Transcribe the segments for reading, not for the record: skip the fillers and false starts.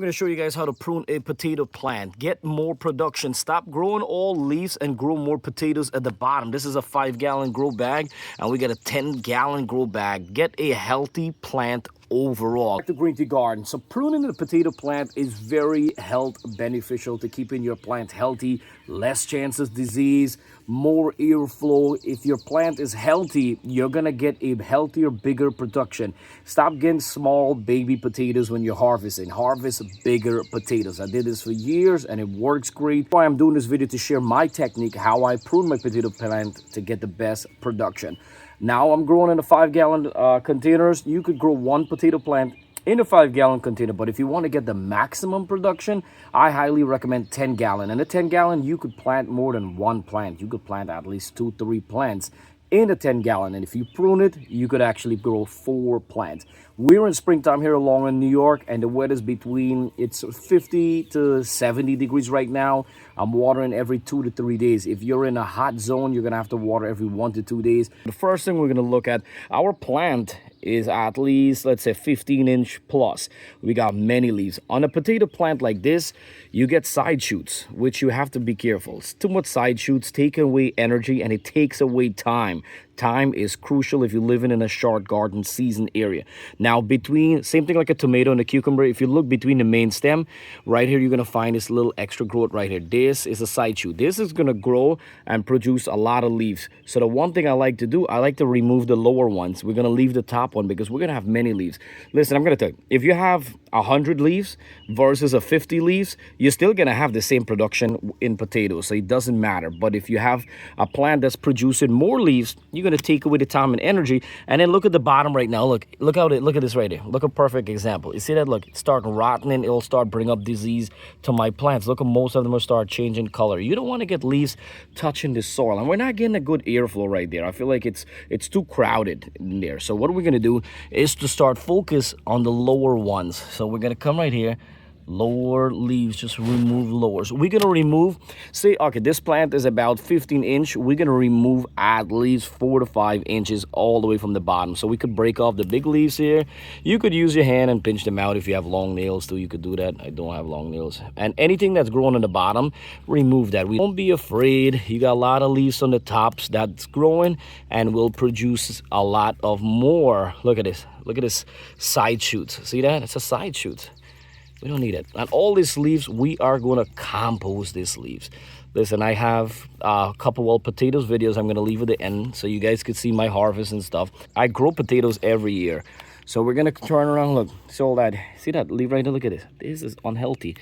I'm going to show you guys how to prune a potato plant. Get more production. Stop growing all leaves and grow more potatoes at the bottom. This is a 5-gallon grow bag and we got a 10-gallon grow bag. Get a healthy plant overall. Back to GreenTGarden. So pruning the potato plant is very health beneficial to keeping your plant healthy, less chances disease, more airflow. If your plant is healthy, you're gonna get a healthier, bigger production. Stop getting small baby potatoes when you're harvesting. Harvest bigger potatoes. I did this for years and it works great. That's why I'm doing this video, to share my technique, how I prune my potato plant to get the best production. Now I'm growing in the 5-gallon containers. You could grow one potato plant in a 5-gallon container, but if you want to get the maximum production, I highly recommend 10-gallon. And a 10-gallon, you could plant more than one plant. You could plant at least 2-3 plants in a 10-gallon, and if you prune it, you could actually grow 4 plants. We're in springtime here along in New York, and the weather's between, it's 50 to 70 degrees right now. I'm watering every 2 to 3 days. If you're in a hot zone, you're gonna have to water every 1 to 2 days. The first thing we're gonna look at, our plant is at least, let's say, 15-inch plus. We got many leaves. On a potato plant like this, you get side shoots, which you have to be careful. It's too much side shoots, take away energy, and it takes away time. Time is crucial if you're living in a short garden season area. Now, between, same thing like a tomato and a cucumber, if you look between the main stem, right here, you're gonna find this little extra growth right here. This is a side shoot. This is gonna grow and produce a lot of leaves. So the one thing I like to do, I like to remove the lower ones. We're gonna leave the top one because we're gonna have many leaves. Listen, I'm gonna tell you, if you have 100 leaves versus a 50 leaves, you're still gonna have the same production in potatoes, so it doesn't matter. But if you have a plant that's producing more leaves, you're gonna take away the time and energy. And then look at the bottom right now. Look at this right here. Look, a perfect example. You see that? Look, it start rotting, it'll start bringing up disease to my plants. Look, at most of them will start changing color. You don't want to get leaves touching the soil, and we're not getting a good airflow right there. I feel like it's too crowded in there. So what we're gonna do is to start focus on the lower ones. So we're gonna come right here, lower leaves, just remove lowers. We're gonna remove, say, okay, this plant is about 15-inch. We're gonna remove at least 4 to 5 inches all the way from the bottom. So we could break off the big leaves here. You could use your hand and pinch them out. If you have long nails too, you could do that. I don't have long nails. And anything that's growing on the bottom, remove that. We don't be afraid. You got a lot of leaves on the tops that's growing and will produce a lot of more. Look at this. Look at this side shoot. See that? It's a side shoot. We don't need it. And all these leaves, we are going to compost these leaves. Listen, I have a couple of potatoes videos I'm going to leave at the end so you guys could see my harvest and stuff. I grow potatoes every year. So we're going to turn around, look, see all that. See that leaf right there? Look at this. This is unhealthy.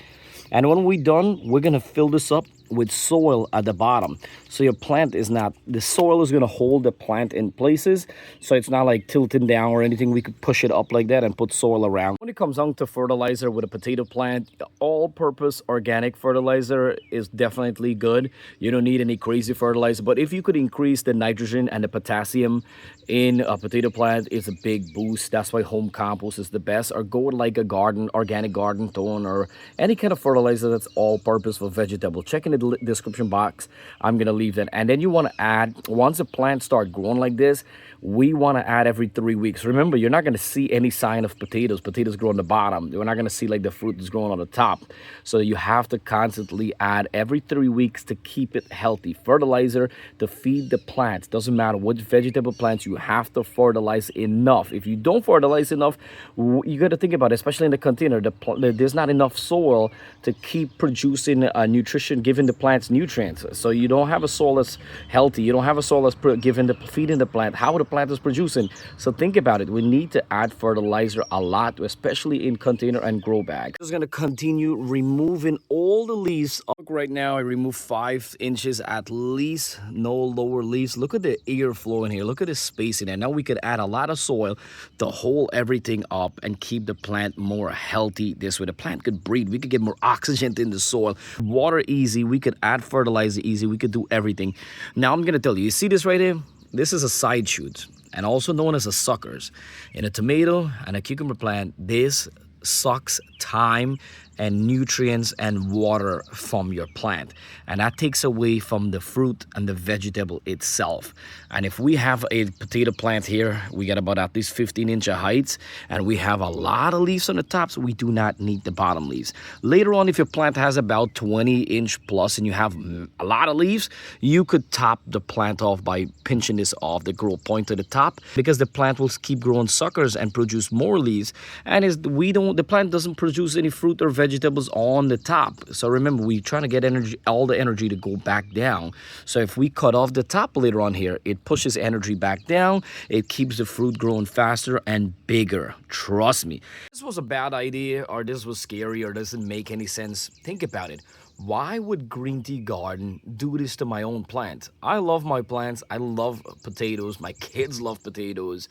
And when we're done, we're going to fill this up with soil at the bottom. So your plant is not, the soil is going to hold the plant in places. So it's not like tilting down or anything. We could push it up like that and put soil around. When it comes down to fertilizer with a potato plant, all-purpose organic fertilizer is definitely good. You don't need any crazy fertilizer. But if you could increase the nitrogen and the potassium in a potato plant, it's a big boost. That's why home compost is the best. Or go with like a organic garden tone or any kind of fertilizer that's all-purpose for vegetable. Check in the description box. I'm gonna leave that. And then you want to add, once the plants start growing like this, we want to add every 3 weeks. Remember, you're not going to see any sign of potatoes grow on the bottom. You're not going to see like the fruit is growing on the top. So you have to constantly add every 3 weeks to keep it healthy. Fertilizer to feed the plants. Doesn't matter what vegetable plants, you have to fertilize enough. If you don't fertilize enough, you got to think about it, especially in the container. There's not enough soil to keep producing nutrition, giving the plants nutrients. So you don't have a soil that's healthy. You don't have a soil that's feeding the plant. How the plant is producing. So think about it. We need to add fertilizer a lot, especially in container and grow bag. I'm just going to continue removing all the leaves. Right now, I remove 5 inches at least, no lower leaves. Look at the airflow in here. Look at the space in there. Now we could add a lot of soil to hold everything up and keep the plant more healthy. This way the plant could breathe. We could get more oxygen in the soil. Water easy. We could add fertilizer easy. We could do everything. Now I'm going to tell you, you see this right here? This is a side shoot, and also known as a suckers. In a tomato and a cucumber plant, this sucks time and nutrients and water from your plant, and that takes away from the fruit and the vegetable itself. And if we have a potato plant here, we got about at least 15-inch heights, and we have a lot of leaves on the top, so we do not need the bottom leaves. Later on, if your plant has about 20-inch plus and you have a lot of leaves, you could top the plant off by pinching this off the grow point to the top, because the plant will keep growing suckers and produce more leaves. And the plant doesn't produce any fruit or vegetables on the top. So remember, we're trying to get all the energy to go back down. So if we cut off the top later on here, it pushes energy back down. It keeps the fruit growing faster and bigger. Trust me. This was a bad idea, or this was scary, or doesn't make any sense. Think about it. Why would GreenTGarden do this to my own plant? I love my plants. I love potatoes. My kids love potatoes.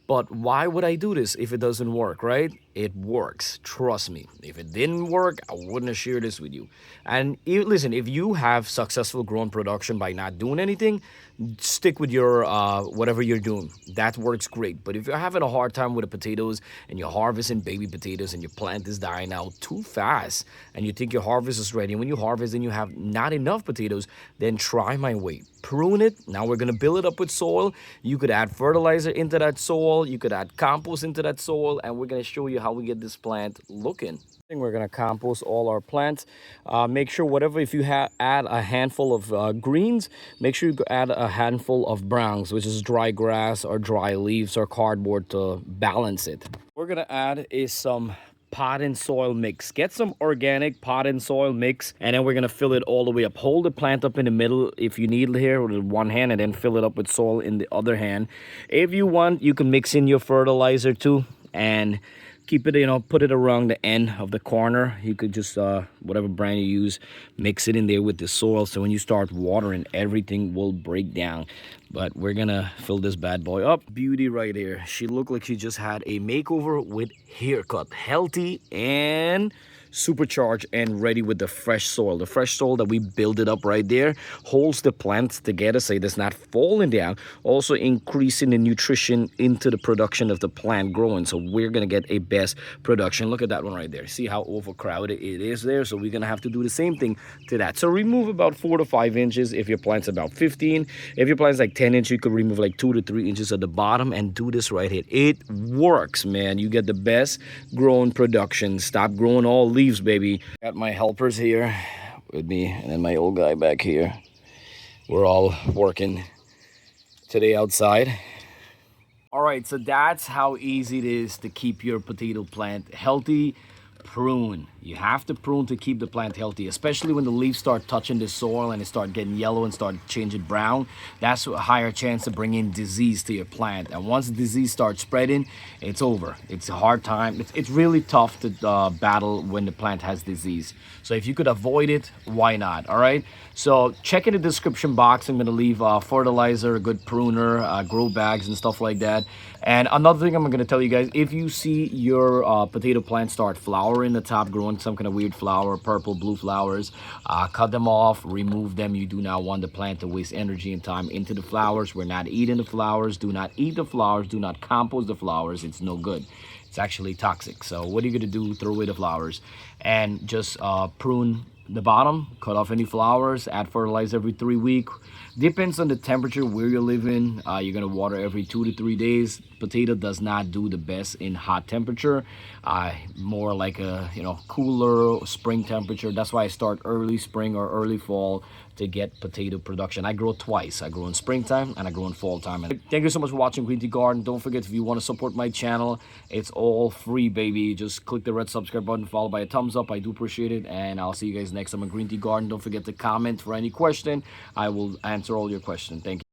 But why would I do this if it doesn't work, right? It works. Trust me. If it didn't work, I wouldn't have shared this with you. And listen, if you have successful growing production by not doing anything, stick with your whatever you're doing. That works great. But if you're having a hard time with the potatoes and you're harvesting baby potatoes and your plant is dying out too fast and you think your harvest is ready, and when you harvest and you have not enough potatoes, then try my way. Prune it. Now we're going to build it up with soil. You could add fertilizer into that soil. You could add compost into that soil, and we're going to show you how we get this plant looking. We're going to compost all our plants. Make sure if you add a handful of greens, make sure you add a handful of browns, which is dry grass or dry leaves or cardboard, to balance it. We're going to add some pot and soil mix. Get some organic pot and soil mix, and then we're going to fill it all the way up. Hold the plant up in the middle if you need here with one hand, and then fill it up with soil in the other hand. If you want, you can mix in your fertilizer too, and keep it, put it around the end of the corner. You could just, whatever brand you use, mix it in there with the soil, so when you start watering, everything will break down. But we're gonna fill this bad boy up. Beauty right here. She looked like she just had a makeover with haircut. Healthy and supercharged and ready with the fresh soil. The fresh soil that we build it up right there holds the plants together so it's not falling down, also increasing the nutrition into the production of the plant growing. So we're gonna get a best production. Look at that one right there. See how overcrowded it is there? So we're gonna have to do the same thing to that. So remove about 4 to 5 inches if your plant's about 15. If your plant's like 10 inches, you could remove like 2 to 3 inches at the bottom and do this right here. It works, man. You get the best growing production. Stop growing all leaves, baby. Got my helpers here with me, and then my old guy back here. We're all working today outside. All right, so that's how easy it is to keep your potato plant healthy. Prune. You have to prune to keep the plant healthy, especially when the leaves start touching the soil and it start getting yellow and start changing brown. That's a higher chance to bring in disease to your plant. And once the disease starts spreading, it's over. It's a hard time. It's really tough to battle when the plant has disease. So if you could avoid it, why not? All right. So check in the description box. I'm going to leave fertilizer, a good pruner, grow bags and stuff like that. And another thing I'm going to tell you guys, if you see your potato plant start flowering the top, growing some kind of weird flower, purple, blue flowers, cut them off, remove them. You do not want the plant to waste energy and time into the flowers. We're not eating the flowers. Do not eat the flowers. Do not compost the flowers. It's no good. It's actually toxic. So what are you going to do? Throw away the flowers and just prune the bottom, cut off any flowers, add fertilizer every 3 weeks. Depends on the temperature where you're living. You're gonna water every 2 to 3 days. Potato does not do the best in hot temperature. More like a cooler spring temperature. That's why I start early spring or early fall to get potato production. I grow twice. I grow in springtime and I grow in fall time. And thank you so much for watching GreenTGarden. Don't forget, if you want to support my channel, it's all free, baby. Just click the red subscribe button, followed by a thumbs up. I do appreciate it, and I'll see you guys next time on GreenTGarden. Don't forget to comment for any question. I will answer all your questions. Thank you.